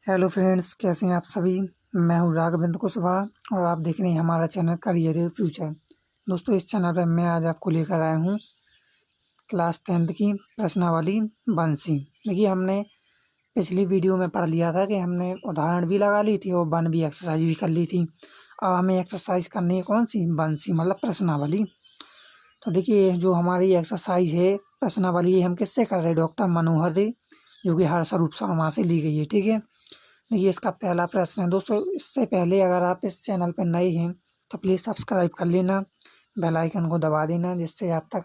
Hello friends, कैसे हैं आप सभी। मैं हूं राघवेंद्र कुशवाहा और आप देख रहे हैं हमारा चैनल करियर फ्यूचर। दोस्तों, इस चैनल पर मैं आज आपको लेकर आया हूं क्लास 10th की प्रश्नावली बंसी। देखिए, हमने पिछली वीडियो में पढ़ लिया था कि हमने उदाहरण भी लगा ली थी और वन भी एक्सरसाइज भी कर ली थी। अब हमें एक्सरसाइज करनी है कौन सी, बंसी मतलब प्रश्नावली। तो देखिए, जो हमारी एक्सरसाइज है प्रश्नावली, ये हम किससे कर रहे हैं, डॉक्टर मनोहर रे, जो कि हर्ष रूप शर्मा से ली गई है। ठीक है, देखिए इसका पहला प्रश्न है। दोस्तों, इससे पहले अगर आप इस चैनल पर नए हैं तो प्लीज़ सब्सक्राइब कर लेना, बेल आइकन को दबा देना, जिससे आप तक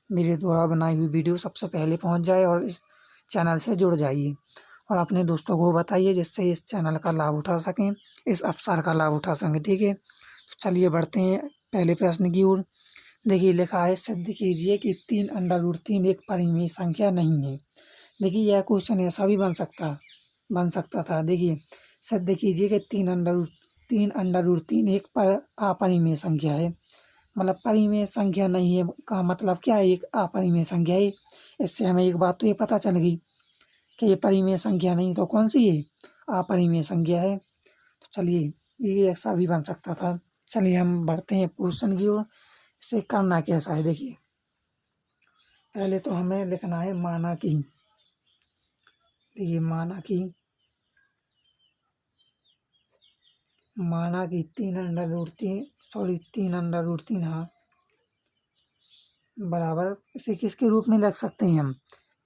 मेरे द्वारा बनाई हुई वीडियो सबसे पहले पहुंच जाए और इस चैनल से जुड़ जाइए और अपने दोस्तों को बताइए, जिससे इस चैनल का लाभ उठा सकें, इस अवसर का लाभ उठा सकें। ठीक है, तो चलिए बढ़ते हैं पहले प्रश्न की ओर। देखिए, लिखा है सिद्ध कीजिए कि 3√3 एक परिमेय संख्या नहीं है। देखिए, यह क्वेश्चन ऐसा भी बन सकता था। देखिए, सिद्ध कीजिए कि 3√3 एक पर अपरिमेय संख्या है। मतलब परिमेय संख्या नहीं है का मतलब क्या है, एक अपरिमेय संख्या है। इससे हमें एक बात तो ये पता चल गई कि ये परिमेय संख्या नहीं तो कौन सी है, अपरिमेय संख्या है। तो चलिए, ये ऐसा भी बन सकता था। चलिए हम बढ़ते हैं क्वेश्चन की ओर। इसे करना कैसा है, देखिए पहले तो हमें लिखना है माना कि। देखिए, माना कि 3√3 हाँ बराबर, इसे किसके रूप में लिख सकते हैं हम,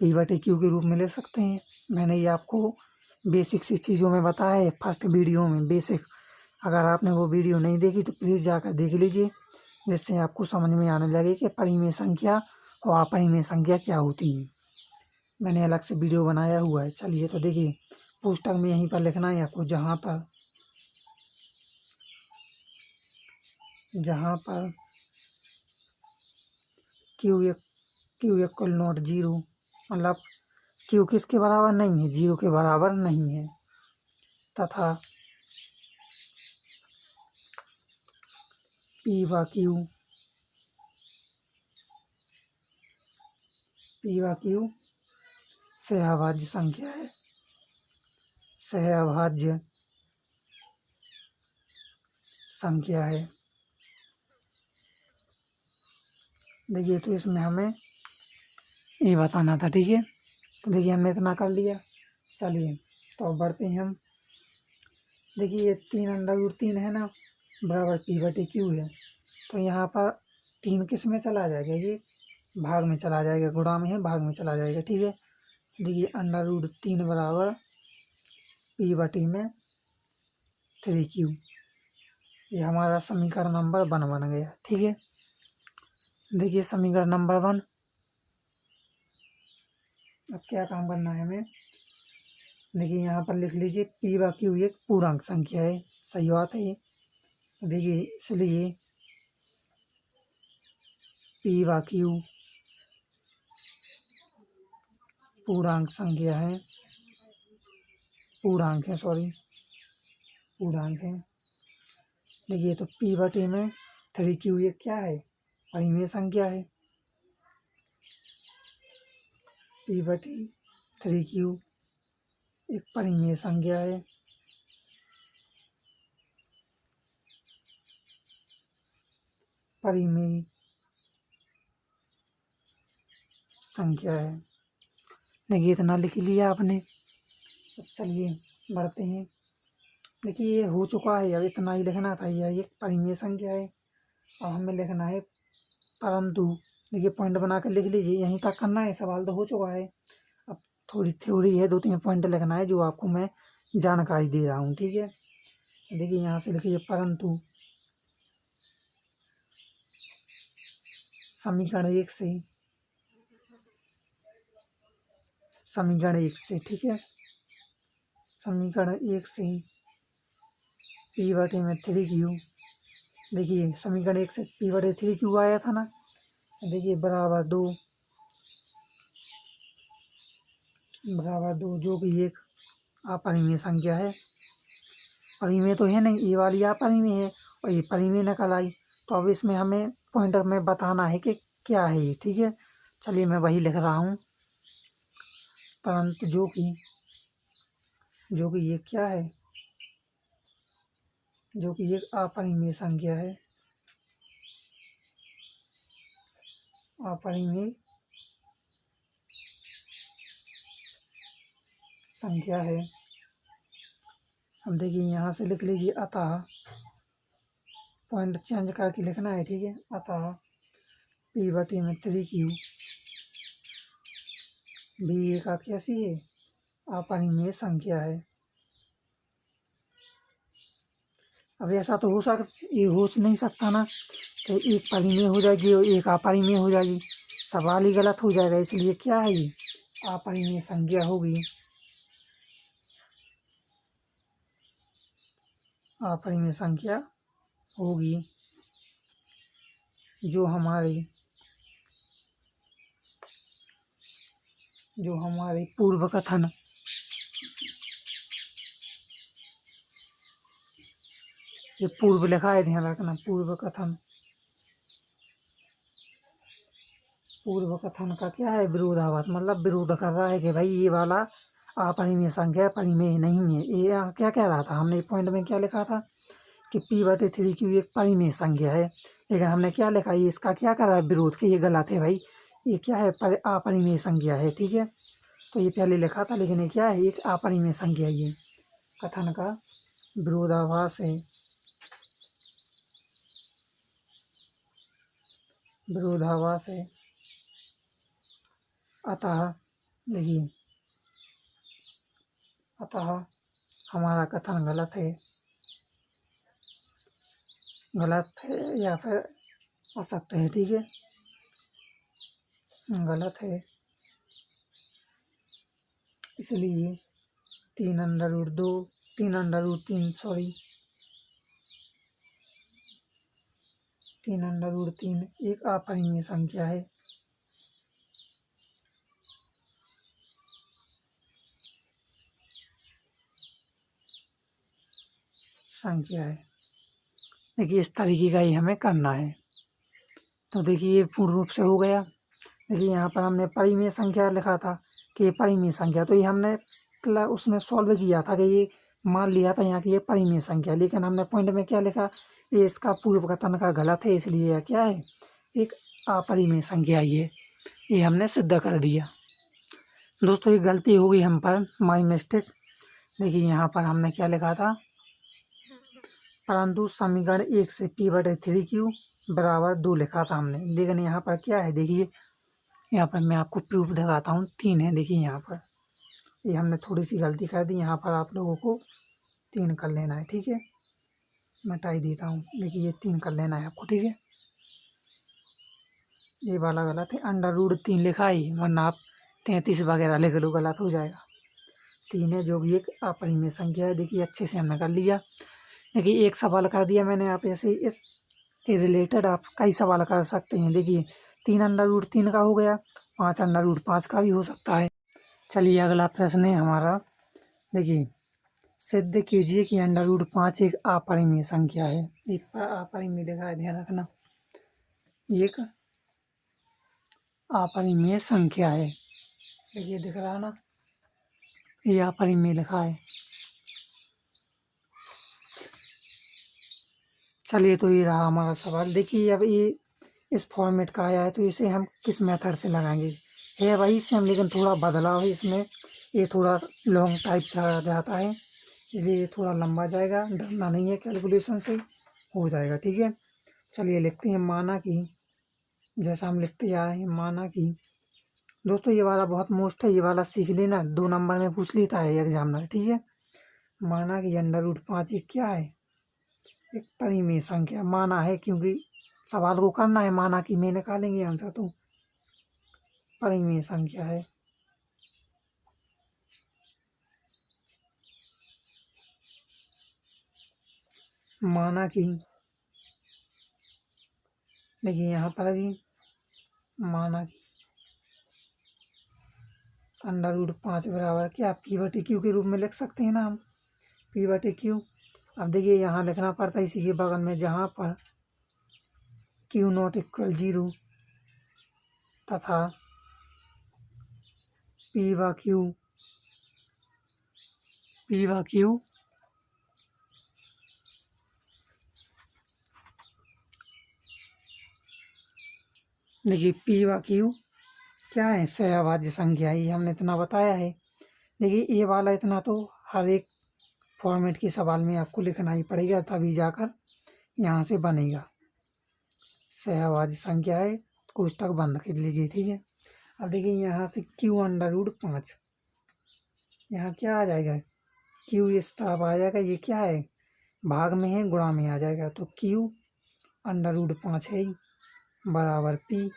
P/Q के रूप में ले सकते हैं। मैंने ये आपको बेसिक सी चीज़ों में बताया है फर्स्ट वीडियो में, बेसिक। अगर आपने वो वीडियो नहीं देखी तो प्लीज़ जाकर देख लीजिए, जिससे आपको समझ में आने लगे कि परिमेय संख्या और अपरिमेय संख्या क्या होती है। मैंने अलग से वीडियो बनाया हुआ है। चलिए, तो देखिए पुस्तक में यहीं पर लिखना है आपको, जहाँ पर Q=0, मतलब Q किसके बराबर नहीं है, 0 के बराबर नहीं है, तथा P/Q सहअभाज्य संख्या है, सहअभाज्य संख्या है। देखिए, तो इसमें हमें ये बताना था। ठीक है, तो देखिए हमने इतना कर लिया। चलिए, तो अब बढ़ते हैं हम। देखिए, ये 3√3 है ना, बराबर P/Q है। तो यहाँ पर 3 किस में चला जाएगा, ये भाग में चला जाएगा, गुणा में है, भाग में चला जाएगा। ठीक है, देखिए √3 बराबर P/3Q, ये हमारा समीकरण नंबर 1 बन गया। ठीक है, देखिए समीकरण नंबर 1। अब क्या काम करना है हमें, देखिए यहाँ पर लिख लीजिए P/Q एक पूर्णांक संख्या है। सही बात है ये। देखिए, इसलिए P/Q पूर्णांक संख्या है, पूर्णांक है। देखिए, तो P/3Q ये क्या है, परिमेय संख्या है। P/3Q एक परिमेय संख्या है। परिमेय संख्या है। देखिए, इतना लिख लिया आपने। तो चलिए बढ़ते हैं। देखिए, ये हो चुका है, अब इतना ही लिखना था। यह एक परिमेय संख्या है। अब हमें लिखना है परंतु। देखिए, पॉइंट बना कर लिख लीजिए, यहीं तक करना है, सवाल तो हो चुका है। अब थोड़ी थ्योरी है, 2-3 पॉइंट लिखना है जो आपको मैं जानकारी दे रहा हूँ। ठीक है, देखिए यहाँ से लिखिए परंतु समीकरण 1 से। ठीक है, समीकरण 1 से P/3Q। देखिए, समीकरण 1 से P/3Q आया था ना। देखिए, बराबर 2 जो कि एक अपरिमेय संख्या है। परिमेय तो है नहीं, ये वाली अपरिमेय है और ये परिमेय निकल आई। तो अब इसमें हमें पॉइंट में बताना है कि क्या है ये। ठीक है, चलिए मैं वही लिख रहा हूँ, परंतु जो कि जो कि ये क्या है, जो कि एक अपरिमेय संख्या है, अपरिमेय संख्या है। अब देखिए यहाँ से लिख लीजिए अतः, पॉइंट चेंज करके लिखना है, ठीक है। अतः P/3Q भी एक कैसी है, अपरिमेय संख्या है। अब ऐसा तो ये हो नहीं सकता ना कि एक परिमेय हो जाएगी और एक अपरिमेय हो जाएगी, सवाल ही गलत हो जाएगा। इसलिए क्या है, ये अपरिमेय संख्या होगी, अपरिमेय संख्या होगी। जो हमारे पूर्व कथन, ये पूर्व लिखा है, ध्यान रखना, पूर्व कथन का क्या है, विरोधाभास, मतलब विरोध कर रहा है कि भाई ये वाला अपरिमेय संख्या परिमेय नहीं है। ये क्या कह रहा था, हमने पॉइंट में क्या लिखा था कि P/3Q एक परिमेय संख्या है, लेकिन हमने क्या लिखा, ये इसका क्या कर रहा है, विरोध, कि ये गलत है भाई, ये क्या है, अपरिमेय संख्या है, ठीक है। तो ये पहले लिखा था, लेकिन ये क्या है, एक अपरिमेय संख्या, ये कथन का विरोधाभास है, विरोधाभास है। अतः देखिए, अतः हमारा कथन गलत है या फिर असत्य है, ठीक है, गलत है। इसलिए 3√2 3√3 सॉरी 3√3 एक अपरिमेय संख्या है। देखिए इस तरीके का ही हमें करना है। तो देखिए ये पूर्ण रूप से हो गया। देखिए यहाँ पर हमने परिमेय संख्या लिखा था कि ये परिमेय संख्या, तो ये हमने उसमें सॉल्व किया था कि ये मान लिया था यहाँ की ये परिमेय संख्या, लेकिन हमने पॉइंट में क्या लिखा, ये इसका पूर्व कथन का गलत है, इसलिए यह क्या है, एक अपरिमेय संख्या। ये हमने सिद्ध कर दिया। दोस्तों ये गलती हो गई हम पर, माई मिस्टेक। देखिए यहाँ पर हमने क्या लिखा था, परंतु समीकरण 1 से P/3Q बराबर 2 लिखा था हमने, लेकिन यहाँ पर क्या है, देखिए यहाँ पर मैं आपको प्रूफ दिखाता हूँ, 3 है। देखिए यहाँ पर ये हमने थोड़ी सी गलती कर दी, यहाँ पर आप लोगों को 3 कर लेना है, ठीक है, मिटाई देता हूँ। देखिए ये 3 कर लेना है आपको, ठीक है, ये वाला गलत है, √3 लिखा है, वरना आप 33 वगैरह लिख लो, गलत हो जाएगा। 3 है, जो भी एक अपरिमेय संख्या है। देखिए अच्छे से हमने कर लिया। देखिए एक सवाल कर दिया मैंने, आप ऐसे इसके रिलेटेड आप कई सवाल कर सकते हैं। देखिए 3√3 का हो गया, 5√5 का भी हो सकता है। चलिए अगला प्रश्न है हमारा। देखिए सिद्ध कीजिए कि √5 एक अपरिमेय संख्या है। एक अपरिमेय लिखा है, ध्यान रखना, एक अपरिमेय संख्या है। देखिए दिख रहा है ना, ये अपरिमेय लिखा है। चलिए तो ये रहा हमारा सवाल। देखिए अब ये इस फॉर्मेट का आया है, तो इसे हम किस मेथड से लगाएंगे, है वही सेम, लेकिन थोड़ा बदलाव है इसमें। ये थोड़ा लॉन्ग टाइप जाता है, इसलिए ये थोड़ा लंबा जाएगा, डरना नहीं है, कैलकुलेशन से हो जाएगा, ठीक है। चलिए लिखते हैं, माना कि, जैसा हम लिखते जा रहे हैं, माना कि, दोस्तों ये वाला बहुत मोस्ट है, ये वाला सीख लेना, 2 नंबर में पूछ लेता है एग्जामिनर, ठीक है। माना कि √5 एक क्या है, एक परिमेय संख्या। माना है क्योंकि सवाल को करना है, माना कि में निकालेंगे आंसर, तो परिमेय संख्या है। माना कि, देखिए यहाँ पर भी माना कि √5 बराबर क्या, P/Q के रूप में लिख सकते हैं ना हम, P/Q। अब देखिए यहाँ लिखना पड़ता है इसी के बगल में, जहाँ पर Q0 = 0 तथा P/Q पी व क्यू देखिए पी व क्यू क्या है, सहअभाज्य संख्या। ये हमने इतना बताया है। देखिए ये वाला इतना तो हर एक फॉर्मेट के सवाल में आपको लिखना ही पड़ेगा, तभी जाकर यहाँ से बनेगा। सहअभाज्य संख्या है, कोष्टक बंद कर लीजिए, ठीक है। अब देखिए यहाँ से q√5, यहाँ क्या आ जाएगा, q इस तरफ आ जाएगा। ये क्या है, भाग में है, गुणा में आ जाएगा, तो q√5 है बराबर p।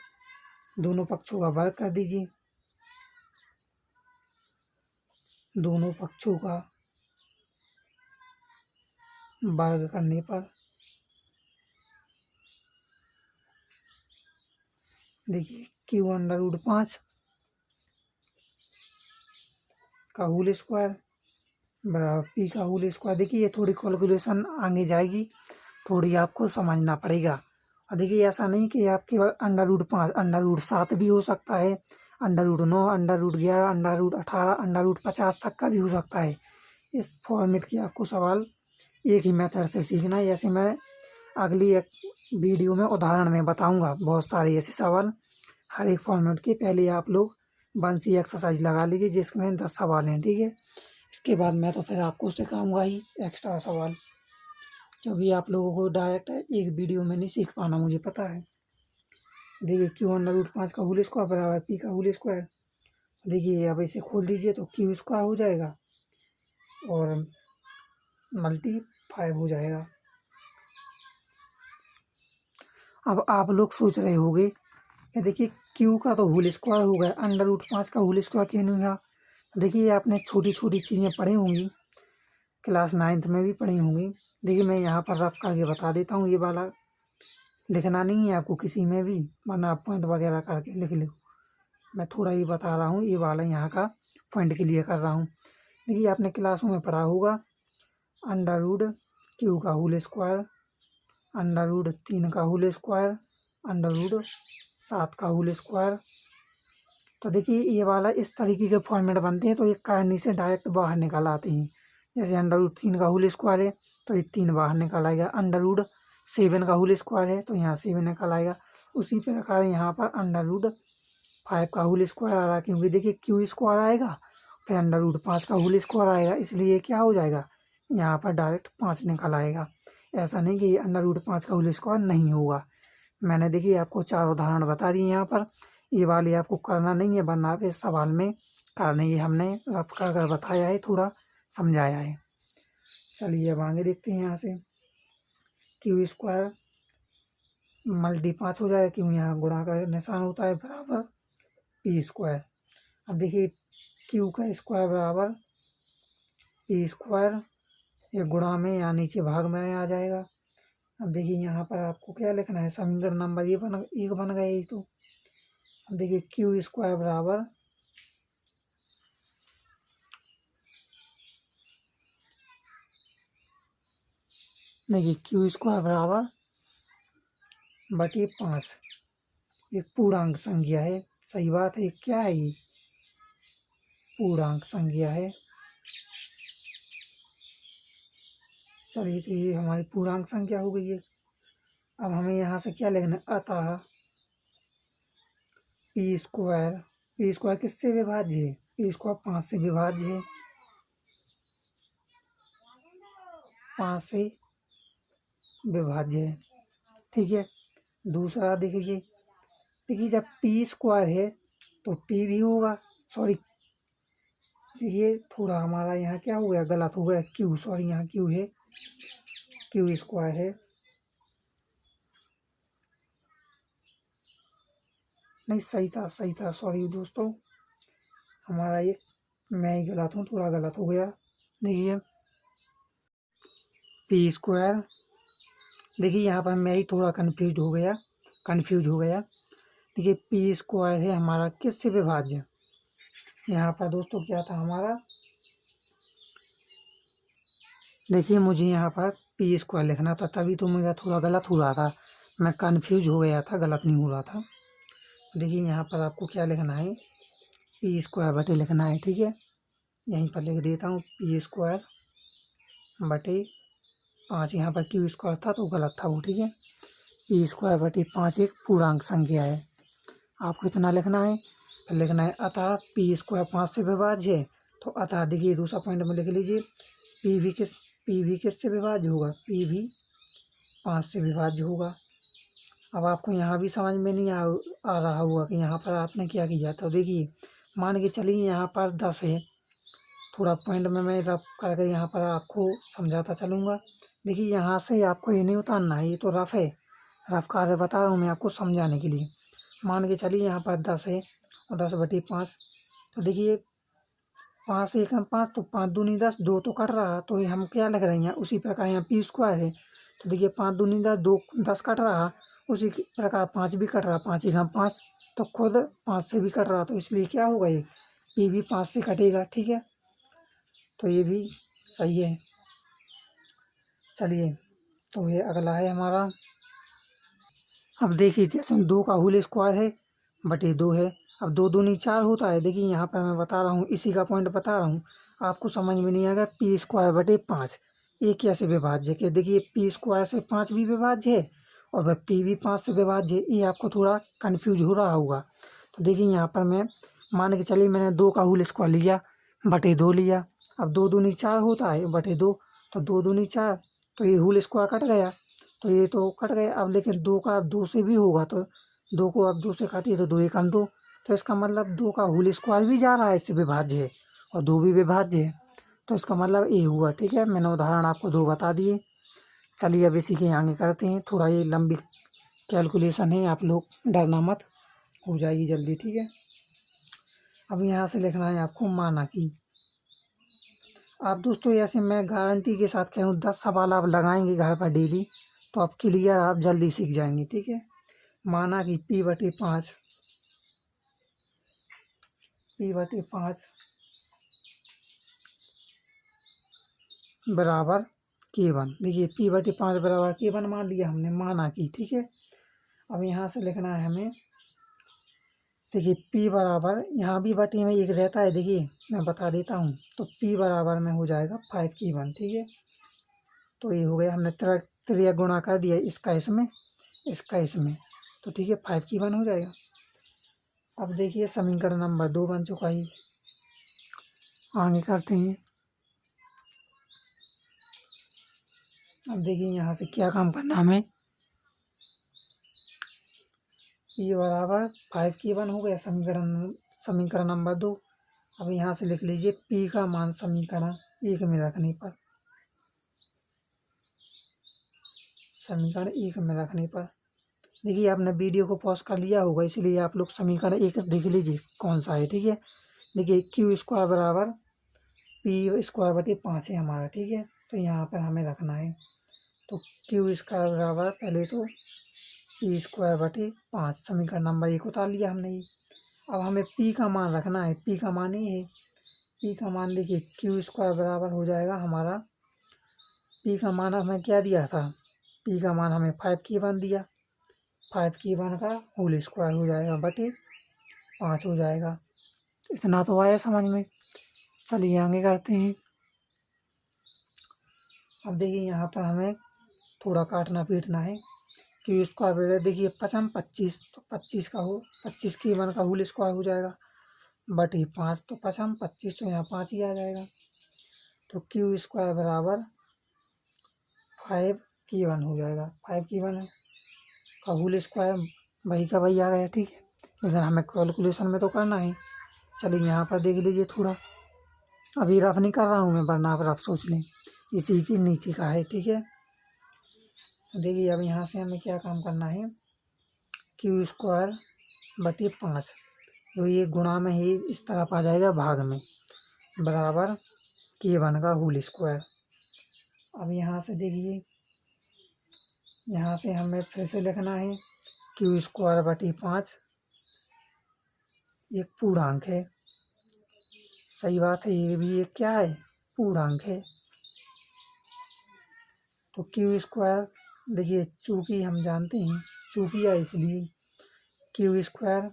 दोनों पक्षों का वर्ग कर दीजिए। दोनों पक्षों का वर्ग करने पर देखिए q√5 का होल स्क्वायर बराबर p का होल स्क्वायर। देखिए ये थोड़ी कैलकुलेशन आगे जाएगी, थोड़ी आपको समझना पड़ेगा। और देखिए ऐसा नहीं कि आप केवल √5, √7 भी हो सकता है, √9, √11, √18, √50 तक का भी हो सकता है। इस फॉर्मेट की आपको सवाल एक ही मेथड से सीखना है। जैसे मैं अगली एक वीडियो में उदाहरण में बताऊंगा बहुत सारे ऐसे सवाल हर एक फॉर्मेट के। पहले आप लोग 1 सी एक्सरसाइज लगा लीजिए जिसमें 10 सवाल हैं, ठीक है। इसके बाद मैं तो फिर आपको सिखाऊंगा ही एक्स्ट्रा सवाल, क्योंकि आप लोगों को डायरेक्ट एक वीडियो में नहीं सीख पाना, मुझे पता है। देखिए q√5 का होल स्क्वायर बराबर p का होल स्क्वायर। देखिए अब इसे खोल दीजिए तो q स्क्वायर हो जाएगा और मल्टीप्लाई हो जाएगा। अब आप लोग सोच रहे होंगे कि देखिए q का तो होल स्क्वायर हो गया, √5 का होल स्क्वायर क्यों नहीं हुआ। देखिए आपने छोटी छोटी चीज़ें पढ़ी होंगी, क्लास 9th में भी पढ़ी होंगी। देखिए मैं यहाँ पर रफ करके बता देता हूँ, ये वाला लिखना नहीं है आपको किसी में भी, वरना आप पॉइंट वगैरह करके लिख लो। मैं थोड़ा ही बता रहा हूँ, ये वाला यहाँ का पॉइंट के लिए कर रहा हूँ। देखिए आपने क्लासों में पढ़ा होगा √q का होल स्क्वायर, √3 का होल स्क्वायर, √7 का होल स्क्वायर। तो देखिए ये वाला इस तरीके के फॉर्मेट बनते हैं, तो ये करनी से डायरेक्ट बाहर निकल आते हैं। जैसे √3 का होल स्क्वायर है तो ये 3 बाहर निकल आएगा, √7 का होल स्क्वायर है तो यहाँ 7 निकल आएगा। उसी प्रकार यहाँ पर √5 का होल स्क्वायर आ रहा है, क्योंकि देखिए q स्क्वायर आएगा फिर √5 का होल स्क्वायर आएगा, इसलिए क्या हो जाएगा, यहाँ पर डायरेक्ट 5 निकल आएगा। ऐसा नहीं कि √5 का होल स्क्वायर नहीं होगा। मैंने देखिए आपको 4 उदाहरण बता दिए यहाँ पर, ये वाले आपको करना नहीं है, वरना आप इस सवाल में करने, ये हमने रफ कर बताया है, थोड़ा समझाया है। चलिए अब आगे देखते हैं। यहाँ से q स्क्वायर ×5 हो जाएगा, क्यों यहाँ गुणा का निशान होता है, बराबर p स्क्वायर। अब देखिए q का स्क्वायर बराबर p स्क्वायर, ये गुणा में या नीचे भाग में आ जाएगा। अब देखिए यहाँ पर आपको क्या लिखना है, समीकरण नंबर ये एक बन गया ये तो। अब देखिए q स्क्वायर बराबर देखिए q स्क्वायर बराबर बटे 5, एक पूर्णांक संख्या है। सही बात है, क्या है ये, पूर्णांक संख्या है। चलिए तो ये हमारी पूर्णांक संख्या हो गई है। अब हमें यहाँ से क्या लिखना है, अतः p स्क्वायर किससे विभाज्य है, p स्क्वायर 5 से विभाज्य है, 5 से विभाज्य है, ठीक है। दूसरा देखिए जब p स्क्वायर है तो p भी होगा, सॉरी देखिए थोड़ा हमारा यहाँ क्या हो गया, गलत हो गया, q, सॉरी यहाँ q है, q स्क्वायर है, नहीं सही था, सॉरी दोस्तों, हमारा ये मैं ही गलत हूँ, थोड़ा गलत हो गया। देखिए p स्क्वायर, देखिए यहाँ पर मैं ही थोड़ा कंफ्यूज हो गया। देखिए p स्क्वायर है हमारा किससे विभाज्य, यहाँ पर दोस्तों क्या था हमारा, देखिए मुझे यहाँ पर p स्क्वायर लिखना था, तभी तो मेरा थोड़ा गलत हो रहा था, मैं कंफ्यूज हो गया था, गलत नहीं हो रहा था। देखिए यहाँ पर आपको क्या लिखना है, p स्क्वायर बटे लिखना है, ठीक है। यहीं पर लिख देता हूँ p² बटे 5। यहाँ पर q² था तो गलत था वो, ठीक है। p² बटे 5 एक पूर्णांक संख्या है, आपको इतना लिखना है। फिर लिखना है अतः p² 5 से विभाज्य है। तो अतः देखिए दूसरा पॉइंट में लिख लीजिए p भी किससे विभाज्य होगा, p भी 5 से विभाज्य होगा। अब आपको यहाँ भी समझ में नहीं आ रहा होगा कि यहाँ पर आपने क्या किया। तो देखिए मान के चलिए यहाँ पर 10 है, थोड़ा पॉइंट में मैं रफ करके यहाँ पर आपको समझाता चलूँगा। देखिए यहाँ से आपको ये नहीं उतारना है, ये तो रफ है, रफ कार्य बता रहा हूँ मैं आपको समझाने के लिए। मान के चलिए यहाँ पर 10 है और 10 बटे 5। तो देखिए 5 एक हम 5, तो 5 दूनी 10, 2 तो कट रहा, तो ये हम क्या लग रहे हैं। उसी प्रकार यहाँ p² है, तो देखिए 5 दूनी 10, 2 10 कट रहा, उसी प्रकार 5 भी कट रहा, 5 एक हम 5, तो खुद 5 से भी कट रहा, तो इसलिए क्या होगा, ये p भी 5 से कटेगा, ठीक है। तो ये भी सही है। चलिए तो ये अगला है हमारा। अब देखिए जैसे 2 का होल स्क्वायर है बटे 2 है। अब 2 दूनी 4 होता है। देखिए यहाँ पर मैं बता रहा हूँ, इसी का पॉइंट बता रहा हूँ, आपको समझ में नहीं आएगा। p² बटे 5 ये कैसे विभाज्य है। देखिए p² से 5 भी विभाज्य है और वह p भी 5 से विभाज्य है। ये आपको थोड़ा कन्फ्यूज हो रहा होगा। तो देखिए यहाँ पर मैं मान के चलिए मैंने 2 का होल स्क्वायर लिया बटे 2 लिया। अब 2 दूनी 4 होता है बटे 2, तो 2 दूनी 4, तो ये होल स्क्वायर कट गया, तो ये तो कट गए। अब लेकिन 2 का 2 से भी होगा, तो 2 को अब 2 से काटिए तो 2 एक 2, तो इसका मतलब 2 का होल स्क्वायर भी जा रहा है, इससे विभाज्य है, और 2 भी विभाज्य है, तो इसका मतलब ये हुआ, ठीक है। मैंने उदाहरण आपको 2 बता दिए। चलिए अब इसी के आगे करते हैं। थोड़ा ये लंबी कैलकुलेशन है, आप लोग डरना मत, हो जाएगी जल्दी, ठीक है। अब यहाँ से लिखना है आपको माना कि। आप दोस्तों ऐसे मैं गारंटी के साथ कहूँ 10 सवाल आप लगाएंगे घर पर डेली, तो आप क्लियर आप जल्दी सीख जाएंगे, ठीक है। माना कि p बटे 5 बराबर k1। देखिए p बटे 5 बराबर k1 मान लिया हमने, माना कि, ठीक है। अब यहाँ से लिखना है हमें, देखिए p बराबर, यहाँ भी बटे में एक रहता है, देखिए मैं बता देता हूँ। तो p बराबर में हो जाएगा 5k1, ठीक है। तो ये हो गया, हमने त्रिया गुणा कर दिया, इसका इसमें, इसका इसमें, तो ठीक है 5k1 हो जाएगा। अब देखिए समीकरण नंबर 2 बन चुका है, आगे करते हैं। अब देखिए यहाँ से क्या काम करना हमें, p बराबर 5k1 हो गया, समीकरण नंबर 2। अब यहाँ से लिख लीजिए p का मान समीकरण 1 में रखने पर, देखिए आपने वीडियो को पॉज कर लिया होगा, इसलिए आप लोग समीकरण 1 देख लीजिए कौन सा है, ठीक है। देखिए q² बराबर p² बटे 5 है हमारा, ठीक है। तो यहाँ पर हमें रखना है, तो q² बराबर पहले तो p² बटे 5, समीकरण नंबर 1 उतार लिया हमने ये। अब हमें p का मान रखना है, p का मान ही है, p का मान देखिए q² बराबर हो जाएगा हमारा, p का मान हमें क्या दिया था, p का मान हमें 5k1 दिया, 5k1 का होल स्क्वायर हो जाएगा बटे 5 हो जाएगा। इतना तो आया समझ में। चलिए आगे करते हैं। अब देखिए यहाँ पर हमें थोड़ा काटना पीटना है। q² बराबर देखिए 5 25, तो 25 का हो 25k1 का होल स्क्वायर हो जाएगा बटे 5, तो 5 25, तो यहाँ 5 ही आ जाएगा। तो q² बराबर 5k1 हो जाएगा, 5k1 का होल स्क्वायर वही का वही आ गया, ठीक है। लेकिन हमें कैलकुलेशन में तो करना है। चलिए यहाँ पर देख लीजिए, थोड़ा अभी रफ नहीं कर रहा हूँ मैं, वरना आप रफ सोच लें, इसी के नीचे का है, ठीक है। देखिए अब यहाँ से हमें क्या काम करना है, q² बटे 5, जो ये गुणा में ही इस तरफ आ जाएगा भाग में, बराबर k1 का होल स्क्वायर। अब यहाँ से देखिए, यहाँ से हमें फिर से लिखना है q² बटे 5 एक पूर्णांक है, सही बात है, ये भी एक क्या है, पूर्णांक है। तो q² देखिए चूँकि हम जानते हैं, चूँकि है इसलिए q²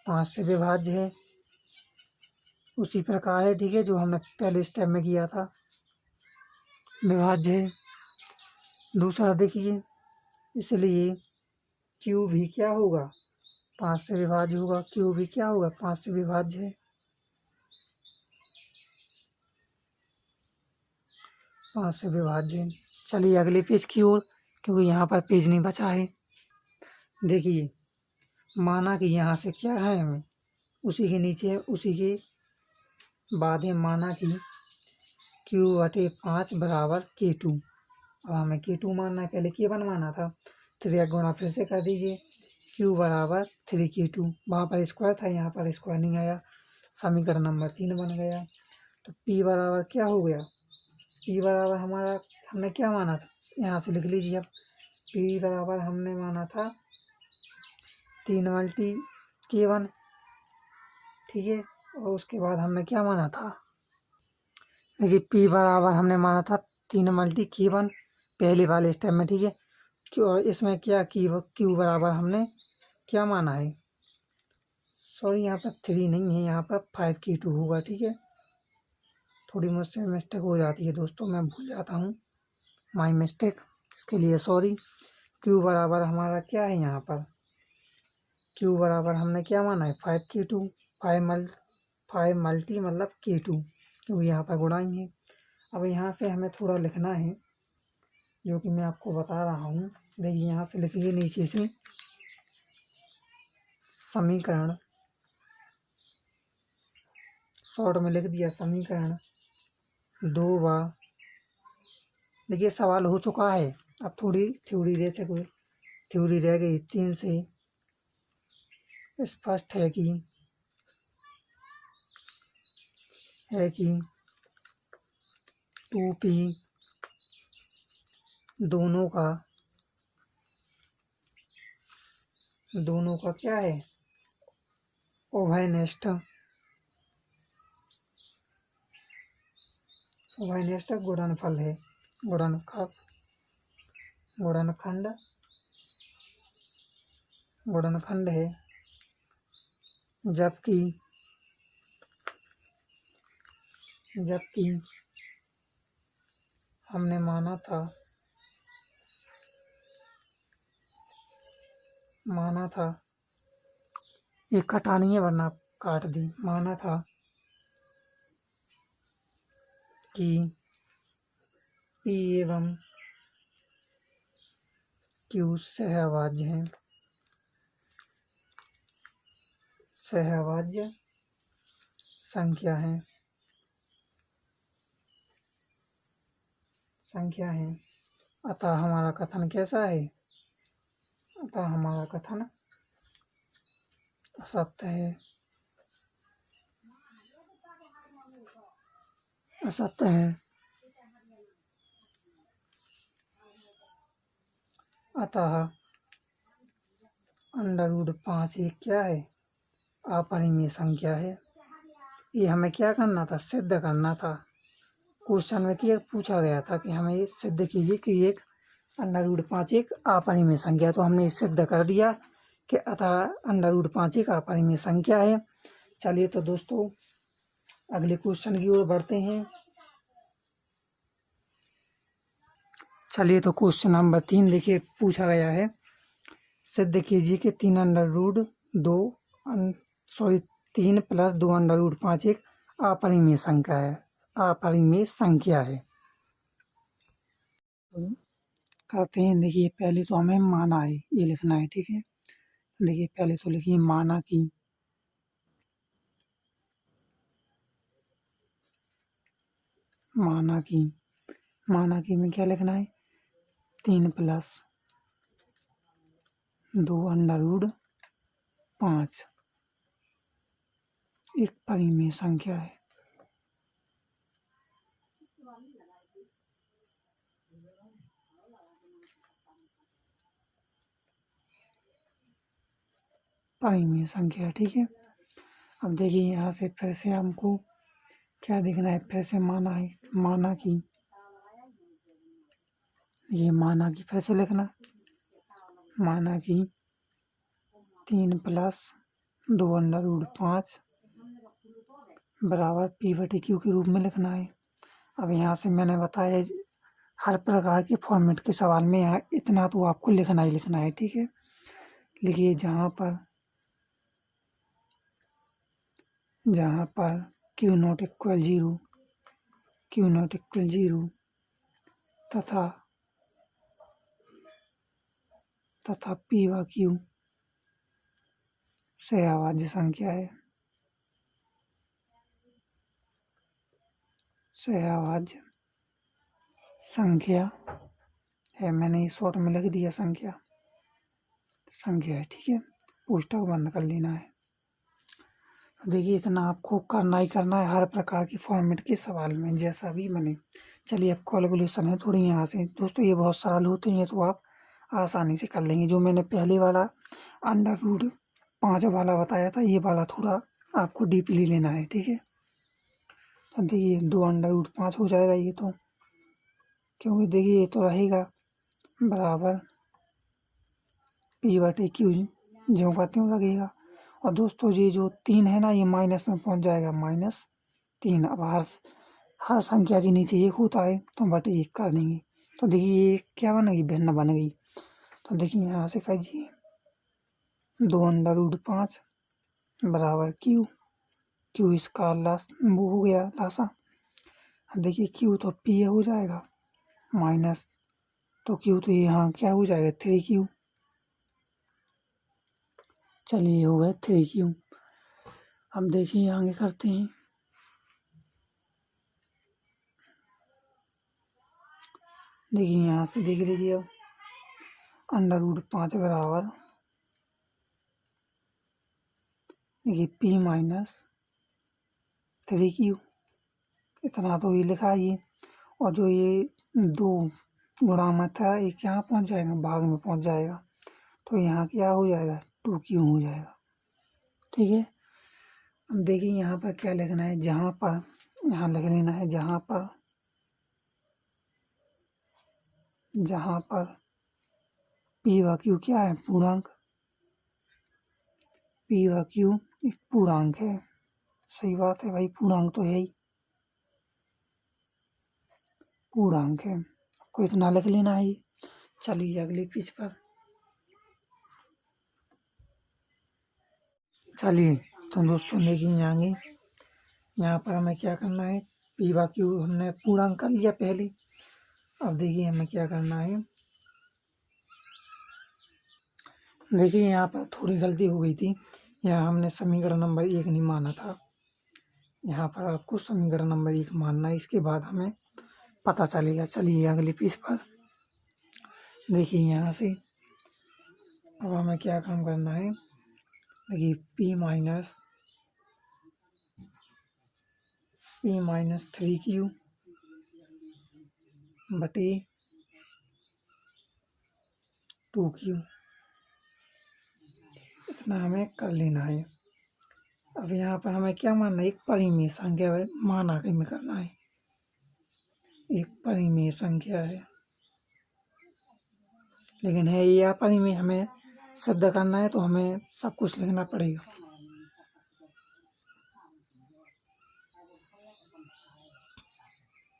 5 से विभाज्य है उसी प्रकार है, ठीक है, जो हमने पहले स्टेप में किया था, विभाज्य है। दूसरा देखिए, इसलिए क्यू भी क्या होगा, 5 से विभाज्य होगा। क्यू भी क्या होगा, 5 से विभाज्य है, 5 से विभाज्य है। चलिए अगले पेज की ओर, क्योंकि यहाँ पर पेज नहीं बचा है। देखिए, माना कि यहाँ से क्या है, हमें उसी के नीचे, उसी के बाद है, माना कि Q/5 बराबर K2। अब हमें K2 मानना है, पहले K1 माना था। 3 गुणा फिर से कर दीजिए, Q बराबर 3K2। वहाँ पर स्क्वायर था, यहाँ पर स्क्वायर नहीं आया, समीकरण नंबर 3 बन गया। तो P बराबर क्या हो गया, P बराबर हमारा हमने क्या माना था, यहाँ से लिख लीजिए। अब P बराबर हमने माना था 3 मल्टी K1, ठीक है। और उसके बाद हमने क्या माना था, देखिए P बराबर हमने माना था 3 मल्टी K1 पहले वाले स्टेप में, ठीक है। और इसमें क्या Q बराबर हमने क्या माना है, सॉरी यहाँ पर 3 नहीं है, यहाँ पर 5K2 होगा, ठीक है। थोड़ी मुझसे मिस्टेक हो जाती है दोस्तों, मैं भूल जाता हूँ, माई मिस्टेक, इसके लिए सॉरी। Q बराबर हमारा क्या है, यहाँ पर Q बराबर हमने क्या माना है, 5K2। 5 मल्टी मतलब K2, क्योंकि यहाँ पर गुणा ही है। अब यहाँ से हमें थोड़ा लिखना है, जो कि मैं आपको बता रहा हूँ। देखिए यहाँ से लिखिए, नीचे से समीकरण, शॉर्ट में लिख दिया समीकरण 2 बार। देखिए सवाल हो चुका है, अब थोड़ी थ्योरी रह गई। 3 से स्पष्ट है कि 2P दोनों का क्या है, उभयनिष्ठ गुणनफल है, गुणनखंड है। जबकि हमने माना था, ये कटानी है वरना काट दी, माना था कि P एवं Q सहअभाज्य संख्या है। अतः हमारा कथन कैसा है, असत्य है। अतः √5 एक क्या है, अपरिमेय संख्या है। ये हमें क्या करना था, सिद्ध करना था। क्वेश्चन में पूछा गया था कि हमें सिद्ध कीजिए कि एक √5 एक अपरिमेय संख्या, तो हमने सिद्ध कर दिया कि अतः √5 एक अपरिमेय संख्या है। चलिए तो दोस्तों अगले क्वेश्चन की ओर बढ़ते हैं। चलिए तो क्वेश्चन नंबर 3 देखिए, पूछा गया है, सिद्ध कीजिए कि 3 + 2 √5 एक अपरिमेय संख्या है। करते हैं। देखिए पहले तो हमें माना है, ये लिखना है, ठीक है। देखिए पहले तो लिखिए माना की में क्या लिखना है, 3 + 2 √5 एक परिमेय संख्या है। परिमेय संख्या, ठीक है। अब देखिए यहाँ से फिर से हमको क्या देखना है, फिर से माना की ये माना की फिर से लिखना, माना की 3 + 2 √5 बराबर पी बटे क्यू के रूप में लिखना है। अब यहाँ से मैंने बताया हर प्रकार के फॉर्मेट के सवाल में यहाँ इतना तो आपको लिखना ही लिखना है, ठीक है। लिखिए जहाँ पर क्यू नॉट इक्वल जीरो तथा पी व क्यू सहअभाज्य संख्या है। सहअभाज्य संख्या है, मैंने इस शॉर्ट में लिख दिया संख्या है, ठीक है। पुस्तक बंद कर लेना है। देखिए इतना आपको करना ही करना है हर प्रकार की फॉर्मेट के सवाल में जैसा भी बने। चलिए अब कैलकुलेशन है थोड़ी यहाँ से दोस्तों, ये बहुत सरल होते हैं तो आप आसानी से कर लेंगे। जो मैंने पहले वाला √5 वाला बताया था, ये वाला थोड़ा आपको डीपली लेना है, ठीक है। तो देखिए 2 √5 हो जाएगा ये तो, क्योंकि देखिए ये तो रहेगा बराबर पी बटे क्यू ज्यों का त्यों लगेगा। और दोस्तों ये जो 3 है ना, ये माइनस में पहुंच जाएगा, -3। अब हर संख्या के नीचे 1 होता है तो बटे 1 कर देंगे। तो देखिए ये क्या बन गई, भिन्न बन गई। तो देखिए यहाँ से कीजिए 2 √5 बराबर क्यू इसका वो हो गया लासा। अब देखिए क्यू तो पी हो जाएगा माइनस, तो क्यू तो यहाँ क्या हो जाएगा 3Q। चलिए हो गए 3Q। अब देखिए आगे करते हैं। देखिए यहाँ से देख लीजिए अब √5 बराबर देखिए P - 3Q, इतना तो ये लिखा है। और जो ये 2 गुणा मत है ये यहाँ पहुँच जाएगा, भाग में पहुँच जाएगा, तो यहाँ क्या हो जाएगा 2Q हो जाएगा, ठीक है। अब देखिए यहाँ पर क्या लिखना है, जहाँ पर यहाँ लिख लेना है जहाँ पर पी व क्यू क्या है, पूर्णांक। पी व क्यू एक पूर्णांक है, सही बात है भाई, पूर्णांक तो है ही, पूर्णांक है, आपको इतना लिख लेना है। चलिए अगले पेज पर चलिए। तो दोस्तों देखिए आगे यहाँ पर हमें क्या करना है, पी व क्यू हमने पूर्णांक कर लिया पहले। अब देखिए हमें क्या करना है, देखिए यहाँ पर थोड़ी गलती हो गई थी, यहाँ हमने समीकरण नंबर 1 नहीं माना था। यहाँ पर आपको समीकरण नंबर 1 मानना है, इसके बाद हमें पता चलेगा। चलिए अगले पेज पर देखिए यहाँ से अब हमें क्या काम करना है, देखिए P - 3Q बटे 2Q, इतना हमें कर लेना है। अब यहाँ पर हमें क्या मानना है, एक परिमेय संख्या है, मान आगे में करना है, एक परिमेय संख्या है, लेकिन है ये अपरिमेय, हमें सिद्ध करना है तो हमें सब कुछ लिखना पड़ेगा।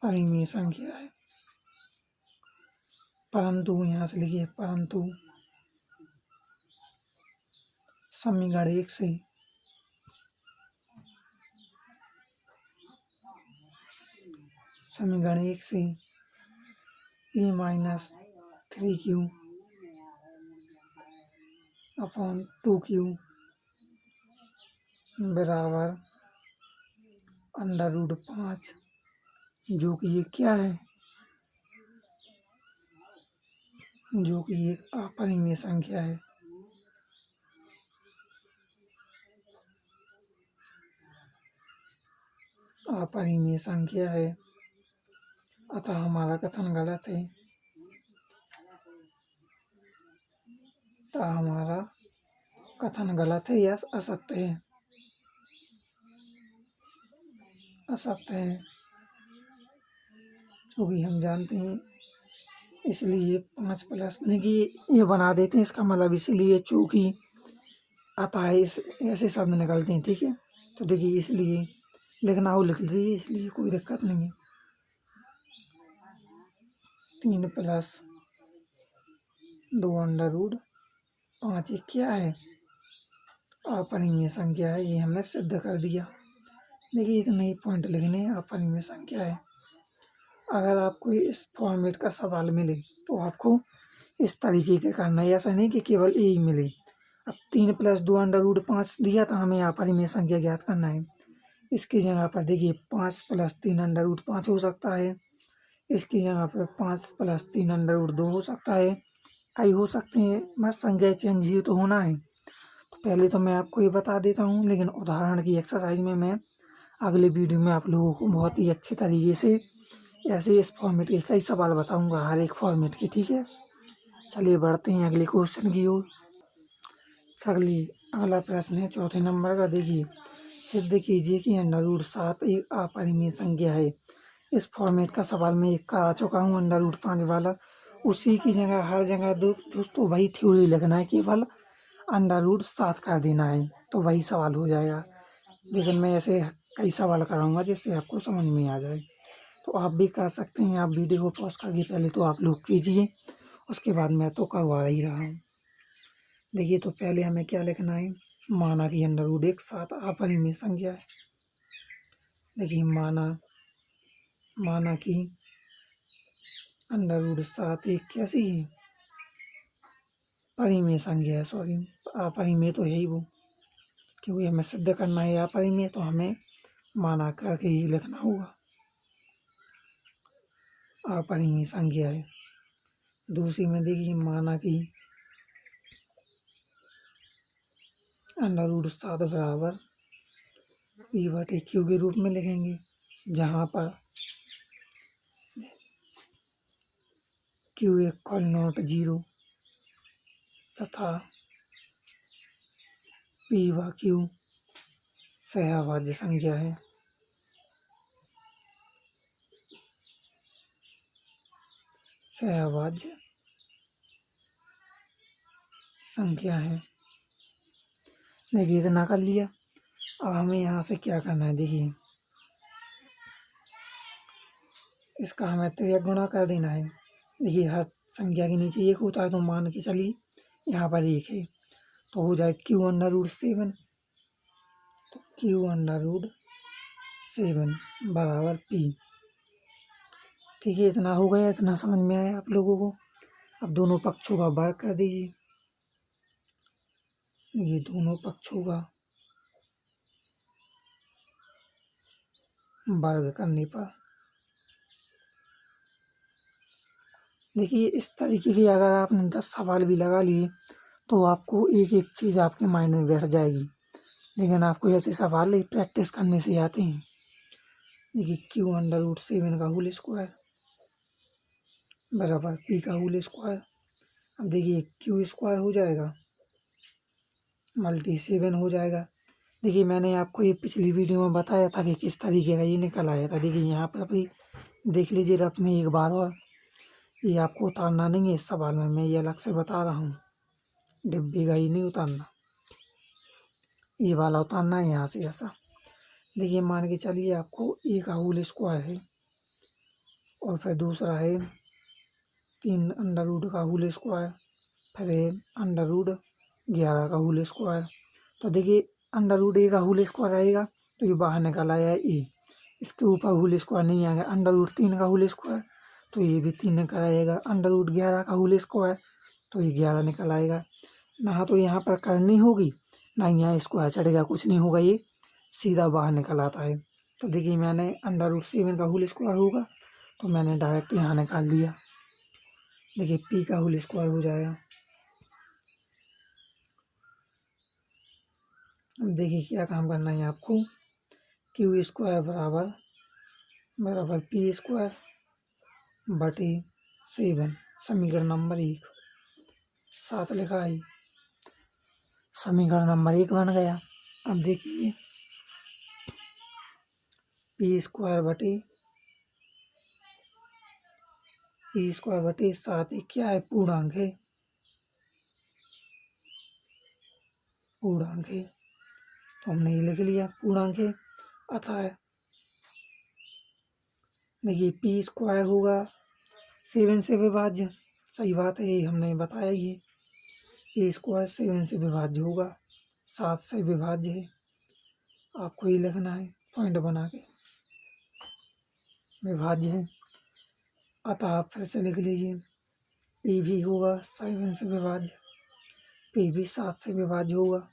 परिमेय संख्या है, परंतु यहाँ से लिखिए परंतु समीकरण 1 से P - 3Q अपॉन 2Q बराबर √5, जो कि ये क्या है, जो कि एक अपरिमेय संख्या है। अपरिमेय संख्या है, अतः हमारा कथन गलत है, हमारा कथन गलत है या असत्य है, असत्य है, क्योंकि हम जानते हैं, इसलिए 5 प्लस देखिए ये बना देते हैं, इसका मतलब इसलिए चूँकि आता है इस ऐसे शब्द निकलते हैं, ठीक है। तो देखिए इसलिए लिखना हो लिख लीजिए, इसलिए कोई दिक्कत नहीं है। 3 प्लस 2 अंडर रूट 5 ये क्या है? अपरिमेय संख्या है, ये हमने सिद्ध कर दिया। देखिए इतने ही पॉइंट लिखने हैं, अपरिमेय संख्या है। अगर आपको इस फॉर्मेट का सवाल मिले तो आपको इस तरीके के करना है, ऐसा नहीं कि केवल ए ही मिले। अब 3 प्लस 2 अंडर रूट 5 दिया था हमें, अपरिमेय संख्या ज्ञात करना है। इसकी जगह पर देखिए 5 प्लस 3 अंडर रूट 5 हो सकता है। इसकी जगह पर 5 प्लस 3 अंडर रूट 2 हो सकता है। कई हो सकते हैं, बस संख्या चेंज ही तो होना है। तो पहले तो मैं आपको ये बता देता हूँ, लेकिन उदाहरण की एक्सरसाइज में मैं अगले वीडियो में आप लोगों को बहुत ही अच्छे तरीके से ऐसे इस फॉर्मेट के कई सवाल बताऊँगा, हर एक फॉर्मेट के। ठीक है, चलिए बढ़ते हैं अगले क्वेश्चन की ओर। अगला प्रश्न है 4थे नंबर का। देखिए, सिद्ध कीजिए कि अंडर रूट 7 एक अपरिमेय संख्या है। इस फॉर्मेट का सवाल मैं एक करा चुका हूँ, अंडर रूट 5 वाला। उसी की जगह हर जगह दोस्तों वही थ्योरी लिखना है, केवल अंडर रूट 7 कर देना है तो वही सवाल हो जाएगा। लेकिन मैं ऐसे कई सवाल कराऊंगा जिससे आपको समझ में आ जाए, तो आप भी कर सकते हैं। आप वीडियो को पॉज करके पहले तो आप लोग कीजिए, उसके बाद मैं तो करवा ही रहा हूँ। देखिए, तो पहले हमें क्या लिखना है, माना कि अंडर रूट एक 7 अपरिमेय संख्या है। देखिए, माना कि अंडर रूट 7 एक कैसी है, परिमेय संख्या है। सॉरी, अपरिमेय तो है ही वो, क्योंकि हमें सिद्ध करना है अपरिमेय, तो हमें माना करके ही लिखना होगा। अपरिमेय संख्या है। दूसरी में देखिए, माना कि अंडर रूट 7 बराबर पी बटे क्यू के रूप में लिखेंगे, जहाँ पर क्यू इक्वल नॉट 0 तथा पी व क्यू सहअभाज्य संख्या है। सहअभाज्य संख्या है। देखिए, इतना कर लिया। अब हमें यहाँ से क्या करना है, देखिए इसका हमें त्रिक गुणा कर देना है। देखिए, हर संख्या के नीचे एक होता है, तो मान के चलिए यहाँ पर एक है, तो हो जाए क्यू अंडर रूट 7। तो क्यू अंडर रूट 7 बराबर पी। ठीक है, इतना हो गया, इतना समझ में आया आप लोगों को। अब दोनों पक्षों का वर्ग कर दीजिए। ये दोनों पक्षों का वर्ग करने पर देखिए, इस तरीके की अगर आपने 10 सवाल भी लगा लिए तो आपको एक एक चीज़ आपके माइंड में बैठ जाएगी। लेकिन आपको ऐसे सवाल प्रैक्टिस करने से आते हैं। देखिए, क्यू अंडर रूट 7 का होल स्क्वायर बराबर पी का होल स्क्वायर। अब देखिए, क्यू स्क्वायर हो जाएगा मल्टी 7 हो जाएगा। देखिए, मैंने आपको ये पिछली वीडियो में बताया था कि किस तरीके का ये निकल आया था। देखिए, यहाँ पर अभी देख लीजिए रफ में एक बार, और ये आपको उतारना नहीं है इस सवाल में, मैं ये अलग से बता रहा हूँ। डिब्बे का ही नहीं उतारना, ये वाला उतारना है यहाँ से ऐसा। देखिए, मान के चलिए आपको ए का होल स्क्वायर है, और फिर दूसरा है 3 अंडर रूट का होल स्क्वायर, फिर है अंडर रूट 11 का होल स्क्वायर। तो देखिए, अंडर रूट ए का होल स्क्वायर आएगा तो ये बाहर निकल आया ए, इसके ऊपर होल स्क्वायर नहीं आएगा। अंडर रूट 3 का होल स्क्वायर तो ये भी 3 निकल आएगा। अंडर रूट 11 का होल स्क्वायर तो ये 11 निकल आएगा। ना तो यहाँ पर करनी होगी, ना यहाँ स्क्वायर चढ़ेगा, कुछ नहीं होगा, ये सीधा बाहर निकल आता है। तो देखिए, मैंने अंडर रूट 7 का होल स्क्वायर होगा तो मैंने डायरेक्ट यहाँ निकाल दिया। देखिए, पी का होल स्क्वायर हो जाएगा। अब देखिए क्या काम करना है आपको, क्यू स्क्वायर बराबर पी स्क्वायर बटे 7, समीकरण नंबर 1 7 लिखा है, समीकरण नंबर 1 बन गया। अब देखिए, पी स्क्वायर बटे 7 क्या है, पूर्णांक है। तो हमने ये लिख लिया पूर्णांक है, अतः देखिए पी स्क्वायर होगा 7 से विभाज्य, सही बात है, ये हमने बताया ये पी स्क्वायर 7 से विभाज्य होगा, 7 से विभाज्य है। आपको ये लिखना है पॉइंट बना के, विभाज्य है। अतः आप फिर से लिख लीजिए पी भी होगा 7 से विभाज्य, पी भी 7 से विभाज्य होगा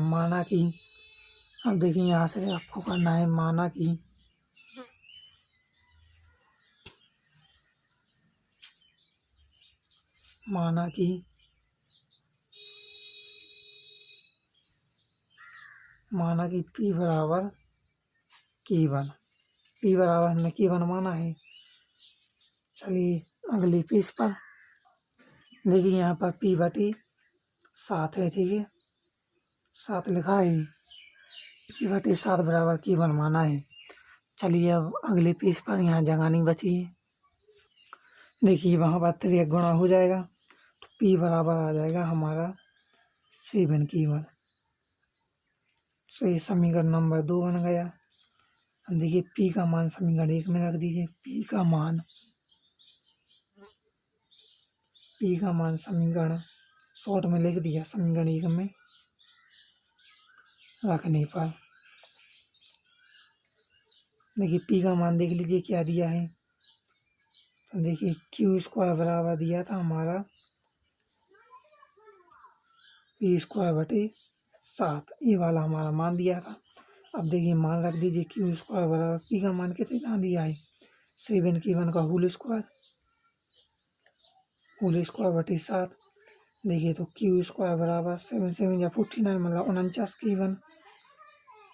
माना कि, अब देखिए यहाँ से आपको करना है माना कि P बराबर K1, P बराबर हमने K1 माना है। चलिए अगली पेज पर देखिए यहाँ पर P/7 है, ठीक है, 7 लिखा है, P/7 बराबर K1 माना है। चलिए अब अगले पेज पर, यहाँ जगह नहीं बची है, देखिए वहाँ पर 3 गुणा हो जाएगा तो P बराबर आ जाएगा हमारा 7K1। तो ये समीकरण नंबर 2 बन गया। अब देखिए P का मान समीकरण 1 में रख दीजिए, P का मान समीकरण शॉर्ट में लिख दिया समीकरण 1 में रखने पर। देखिए P का मान देख लीजिए क्या दिया है, तो देखिए Q² बराबर दिया था हमारा P²/7, ये वाला हमारा मान दिया था। अब देखिए मान रख दीजिए Q² बराबर, P का मान कितना दिया है 7K1 का होल स्क्वायर/7। देखिए तो Q² बराबर 7 7 या 49 मतलब 49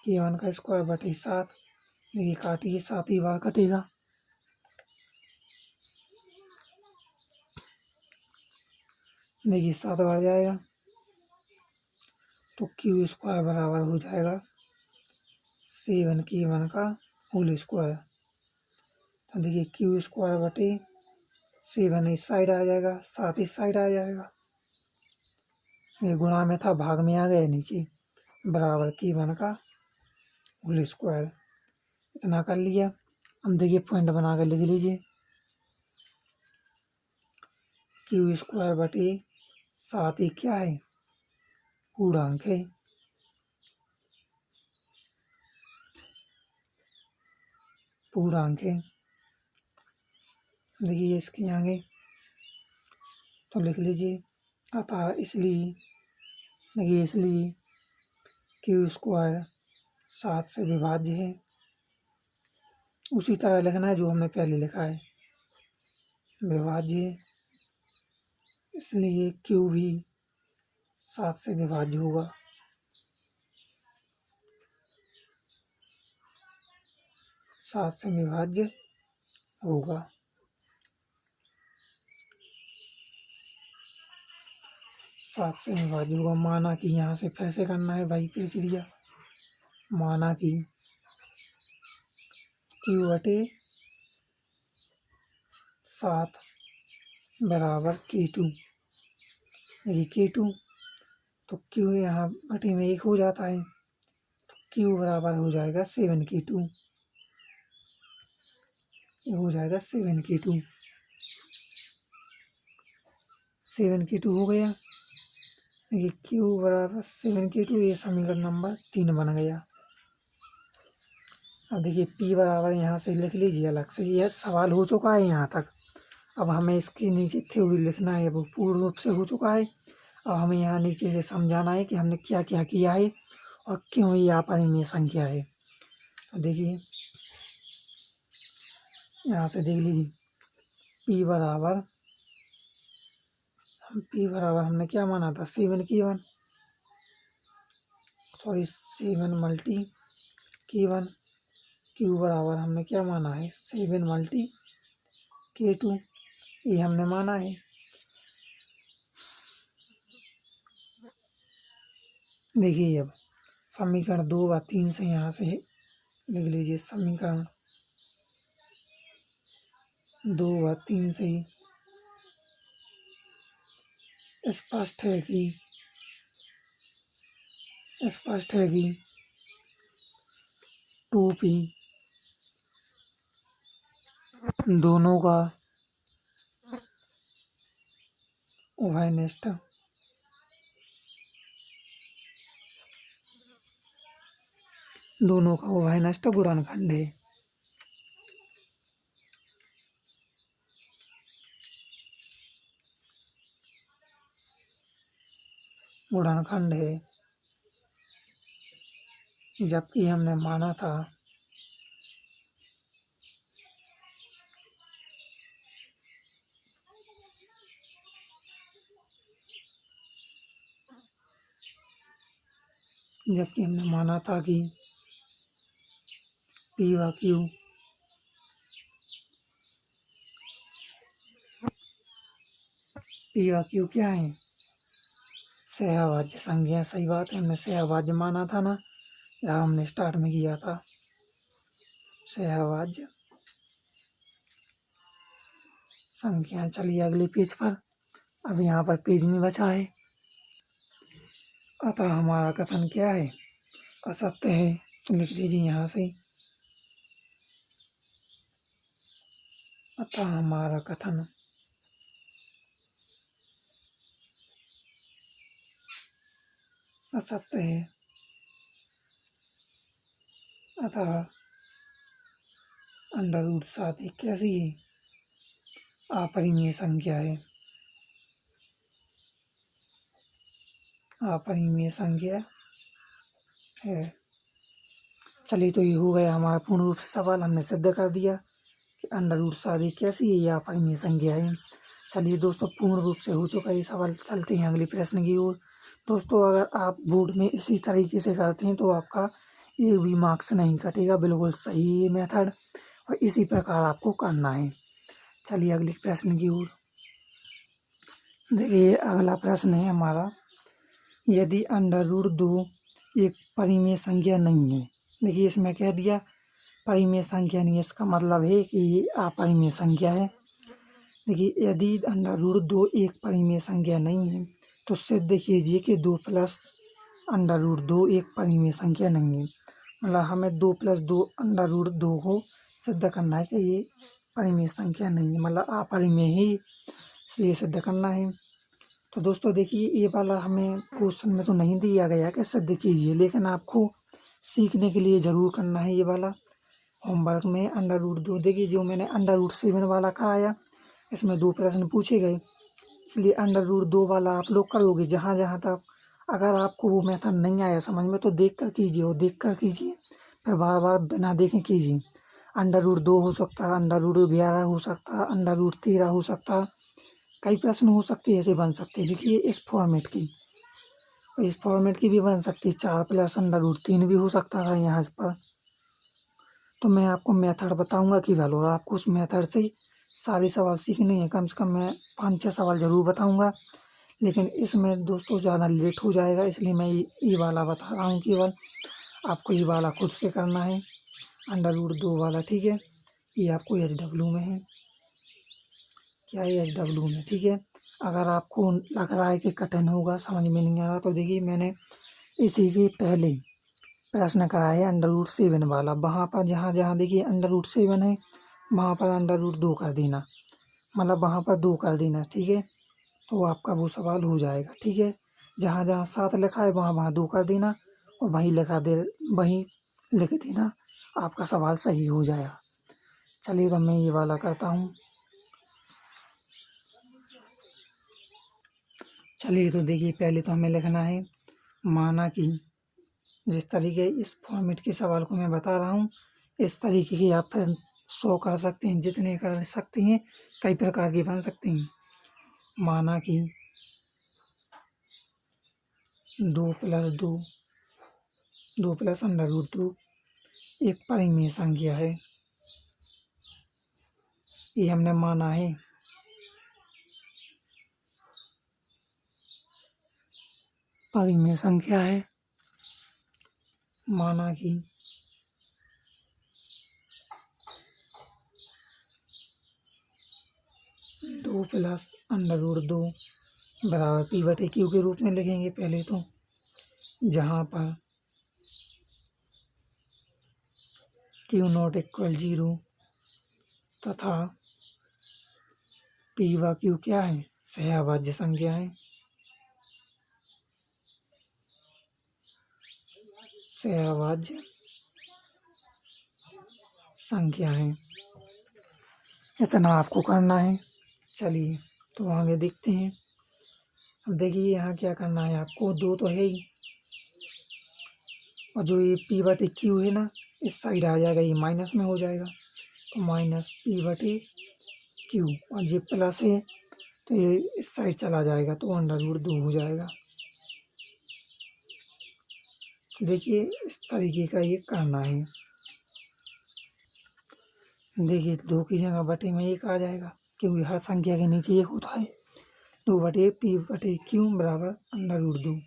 K1 का स्क्वायर/7। देखिए काटिए, 7 ही बार कटेगा। देखिए 7 बार जाएगा तो Q² बराबर हो जाएगा 7K1 का होल स्क्वायर। तो देखिए Q²/7 इस साइड आ जाएगा, 7 इस साइड आ जाएगा, ये गुणा में था भाग में आ गया नीचे, बराबर K1 का होल स्क्वायर। इतना कर लिया। अब देखिए पॉइंट बना के लिख लीजिए Q²/7 ही क्या है, पूर्णांक है। देखिए इसके आगे तो लिख लीजिए, अतः इसलिए Q² 7 से विभाज्य है। उसी तरह लिखना है जो हमने पहले लिखा है, विभाज्य है, इसलिए Q भी 7 से विभाज्य होगा। माना कि यहाँ से फिर से करना है भाई प्रक्रिया, माना कि Q/7 बराबर K2। देखिए K2 तो Q यहाँ बटे में 1 हो जाता है, तो Q बराबर हो जाएगा 7K2, ये हो जाएगा 7K2 हो गया। देखिए Q बराबर 7K2, ये समीकरण नंबर 3 बन गया। अब देखिए P बराबर यहाँ से लिख लीजिए अलग से, यह सवाल हो चुका है यहाँ तक। अब हमें इसके नीचे थ्योरी लिखना है, वो पूर्ण रूप से हो चुका है। अब हमें यहाँ नीचे से समझाना है कि हमने क्या क्या किया है और क्यों ये अपरिमेय संख्या है। तो देखिए यहाँ से देख लीजिए P बराबर हमने क्या माना था 7K1, 7 Q बराबर हमने क्या माना है 7 ये हमने माना है। देखिए अब समीकरण 2 व 3 से यहाँ से लिख लीजिए, समीकरण 2 व 3 से स्पष्ट है कि स्पष्ट है कि 2p दोनों का उभयनिष्ठ गुणनखंड है। जबकि हमने माना था कि P व Q क्या है? सहअभाज्य संख्या। सही बात है, हमने सहअभाज्य माना था ना, या हमने स्टार्ट में किया था सहअभाज्य संख्या। चलिए अगले पेज पर। अब यहाँ पर पेज नहीं बचा है। अतः हमारा कथन क्या है? असत्य है। तो लिख दीजिए यहाँ से, अतः हमारा कथन असत्य है। अतः अंडर रूट 7 एक कैसी है? अपरिमेय संख्या है। अपरिमेय संख्या है। चलिए, तो ये हो गया हमारा पूर्ण रूप से सवाल। हमने सिद्ध कर दिया कि अंडर रूट 7 एक कैसी है? या अपरिमेय संख्या है। चलिए दोस्तों, पूर्ण रूप से हो चुका ये सवाल। चलते हैं अगले प्रश्न की ओर। दोस्तों, अगर आप बोर्ड में इसी तरीके से करते हैं तो आपका एक भी मार्क्स नहीं कटेगा। बिल्कुल सही मेथड, और इसी प्रकार आपको करना है। चलिए अगले प्रश्न की ओर। देखिए, अगला प्रश्न है हमारा, यदि अंडर रूट 2 एक परिमेय संख्या नहीं है। देखिए, इसमें कह दिया परिमेय संख्या नहीं है, इसका मतलब है कि ये अपरिमेय संख्या है। देखिए, यदि अंडर रूट 2 एक परिमेय संख्या नहीं है तो सिद्ध कीजिए कि 2 प्लस अंडर रूट 2 एक परिमेय संख्या नहीं है। मतलब हमें 2 प्लस 2 अंडर रूट 2 को सिद्ध करना है कि ये परिमेय संख्या नहीं है, मतलब अपरिमेय ही, इसलिए सिद्ध करना है। तो दोस्तों देखिए, ये वाला हमें क्वेश्चन में तो नहीं दिया गया कि सिद्ध कीजिए, लेकिन आपको सीखने के लिए ज़रूर करना है ये वाला। होमवर्क में अंडर रूट 2, देखिए जो मैंने अंडर रूट 7 वाला कराया, इसमें 2 प्रश्न पूछे गए, इसलिए अंडर रूट 2 वाला आप लोग करोगे। जहाँ जहाँ तक अगर आपको वो मेथड नहीं आया समझ में तो देख कर कीजिए, और देख कर कीजिए, फिर बार बार बिना देखे कीजिए। अंडर रूट 2 हो सकता है, अंडर रूट 11 हो सकता है, अंडर रूट 13 हो सकता है, कई प्रश्न हो सकते हैं, ऐसे बन सकते हैं। देखिए, इस फॉर्मेट की भी बन सकती है। 4 प्लस अंडर रूट 3 भी हो सकता था यहाँ पर। तो मैं आपको मेथड बताऊंगा केवल, और आपको उस मेथड से सारे सवाल सीखने हैं। कम से कम मैं 5-6 सवाल ज़रूर बताऊंगा, लेकिन इसमें दोस्तों ज़्यादा लेट हो जाएगा, इसलिए मैं ये वाला बता रहा हूँ केवल। आपको ये वाला खुद से करना है, अंडर रूट 2 वाला, ठीक है। ये आपको HW में है, क्या है HW में, ठीक है। अगर आपको लग रहा है कि कठिन होगा, समझ में नहीं आ रहा, तो देखिए मैंने इसी के पहले प्रश्न कराया है अंडर रूट 7 वाला। वहाँ पर जहाँ जहाँ देखिए अंडर रूट 7 है, वहाँ पर अंडर रूट 2 कर देना, मतलब वहाँ पर 2 कर देना, ठीक है। तो आपका वो सवाल हो जाएगा, ठीक है। जहाँ जहाँ 7 लिखा है वहाँ वहाँ 2 कर देना, और वहीं लिख देना, आपका सवाल सही हो जाएगा। चलिए, तो मैं ये वाला करता हूँ। चलिए, तो देखिए पहले तो हमें लिखना है, माना कि जिस तरीके इस फॉर्मेट के सवाल को मैं बता रहा हूँ, इस तरीके की आप फिर 100 कर सकते हैं, जितने कर सकते हैं, कई प्रकार के बन सकते हैं। माना कि 2 प्लस अंडर रूट 2 एक परिमेय संख्या है, ये हमने माना है। परिमेय संख्या है। माना कि 2 प्लस अंडर रूट 2 बराबर P/Q के रूप में लिखेंगे पहले तो। जहाँ पर Q0 = 0 तथा P व Q क्या है, सहअभाज्य संख्या है। सहअभाज्य संख्या है, इतना आपको करना है। चलिए तो आगे देखते हैं। अब देखिए यहाँ क्या करना है आपको, 2 तो है ही, और जो ये P/Q है ना, इस साइड आ जाएगा, ये माइनस में हो जाएगा, तो -P/Q, और ये प्लस है तो ये इस साइड चला जाएगा, तो √2 हो जाएगा। तो देखिए इस तरीके का ये करना है। देखिए 2 की जगह बटे में 1 आ जाएगा, क्योंकि हर संख्या के नीचे 1 होता है। 2/P/Q बराबर √2।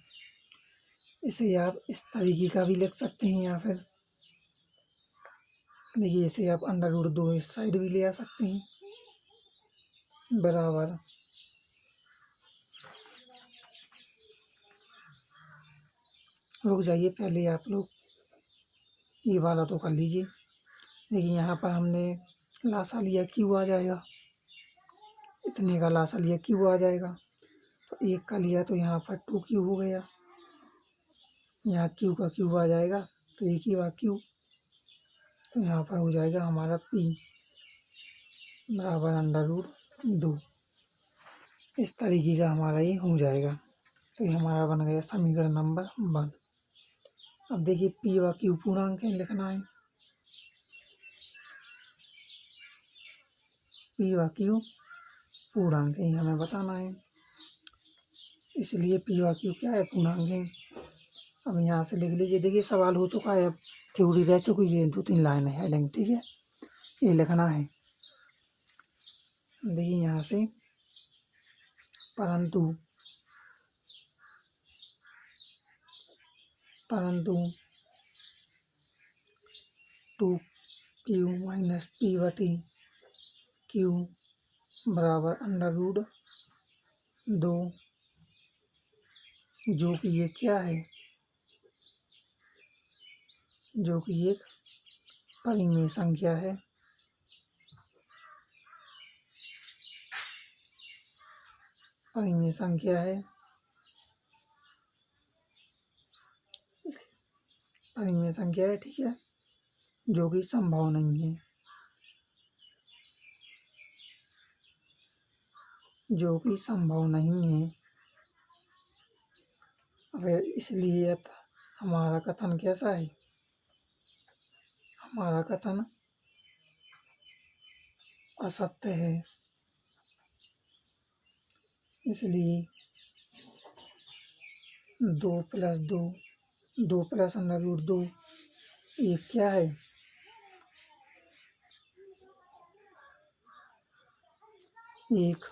इसे आप इस तरीके का भी लिख सकते हैं, या फिर देखिए इसे आप √2 इस साइड भी ले आ सकते हैं, बराबर रुक जाइए, पहले आप लोग ये वाला तो कर लीजिए। देखिए यहाँ पर हमने लासा लिया, Q आ जाएगा, इतने का लासा लिया, Q आ जाएगा, तो 1 का लिया तो यहाँ पर 2Q हो गया, यहाँ Q का Q आ जाएगा, तो 1 ही बार Q, तो यहाँ पर हो जाएगा हमारा P बराबर √2। इस तरीके का हमारा ये हो जाएगा। तो ये हमारा बन गया समीकरण नंबर 1। अब देखिए P व Q पूर्णांक है, लिखना है। P व Q पूर्णांक है, हमें बताना है, इसलिए P व Q क्या है, पूर्णांक है। अब यहाँ से लिख लीजिए। देखिए सवाल हो चुका है, अब थ्योरी रह चुकी है, 2-3 लाइन है हेडिंग, ठीक है, ये लिखना है। देखिए यहाँ से परंतु 2Q - P/Q बराबर √2, जो कि ये क्या है, जो कि एक परिमेय संख्या है। परिमेय संख्या है, परिमेय संख्या है, ठीक है, जो कि संभव नहीं है, जो कि संभव नहीं है। अब इसलिए हमारा कथन कैसा है, हमारा कथन असत्य है। इसलिए 2 + 2 2 + √2 ये क्या है, एक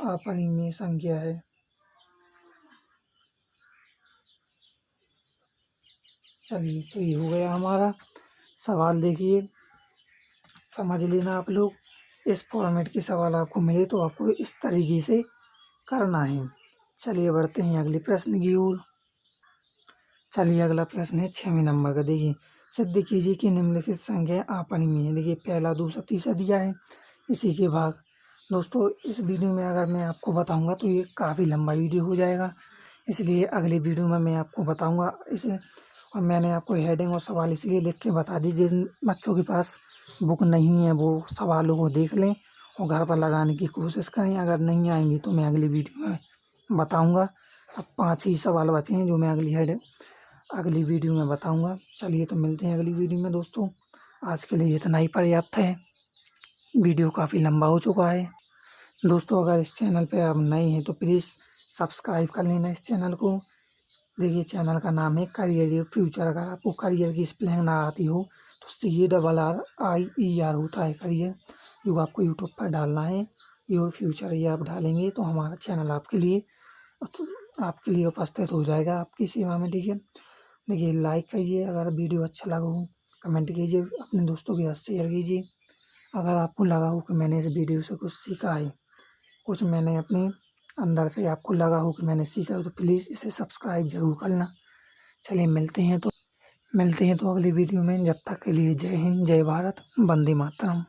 अपरिमेय संख्या है। चलिए तो ये हो गया हमारा सवाल। देखिए समझ लेना आप लोग, इस फॉर्मेट के सवाल आपको मिले तो आपको इस तरीके से करना है। चलिए बढ़ते हैं अगले प्रश्न की ओर। चलिए अगला प्रश्न है 6वें नंबर का। देखिए सिद्ध कीजिए कि निम्नलिखित संख्या अपरिमेय है। देखिए पहला, दूसरा, तीसरा दिया है, इसी के भाग। दोस्तों इस वीडियो में अगर मैं आपको बताऊंगा तो ये काफ़ी लंबा वीडियो हो जाएगा, इसलिए अगली वीडियो में मैं आपको बताऊंगा इसे। और मैंने आपको हेडिंग और सवाल इसलिए लिख के बता दी, जिन बच्चों के पास बुक नहीं है वो सवालों को देख लें और घर पर लगाने की कोशिश करें। अगर नहीं आएंगी तो मैं अगली वीडियो में बताऊंगा। अब 5 ही सवाल बचे हैं जो मैं अगली वीडियो में बताऊंगा। चलिए तो मिलते हैं अगली वीडियो में दोस्तों। आज के लिए इतना ही पर्याप्त है, वीडियो काफ़ी लंबा हो चुका है। दोस्तों अगर इस चैनल पे आप नए हैं तो प्लीज़ सब्सक्राइब कर लेना इस चैनल को। देखिए चैनल का नाम है करियर फ्यूचर। अगर आपको करियर की स्पेलिंग ना आती हो तो CARRIER होता है करियर, जो आपको यूट्यूब पर डालना है। योर फ्यूचर ये आप डालेंगे तो हमारा चैनल आपके लिए उपस्थित हो जाएगा, आपकी सेवा में, ठीक है। देखिए लाइक कीजिए, अगर वीडियो अच्छा लगा हो कमेंट कीजिए, अपने दोस्तों के साथ शेयर कीजिए। अगर आपको लगा हो कि मैंने इस वीडियो से कुछ सीखा है, कुछ मैंने अपनी अंदर से आपको लगा हो कि मैंने सीखा हो तो प्लीज़ इसे सब्सक्राइब ज़रूर करना। चलिए मिलते हैं तो अगली वीडियो में। जब तक के लिए जय हिंद, जय भारत, वंदे मातरम।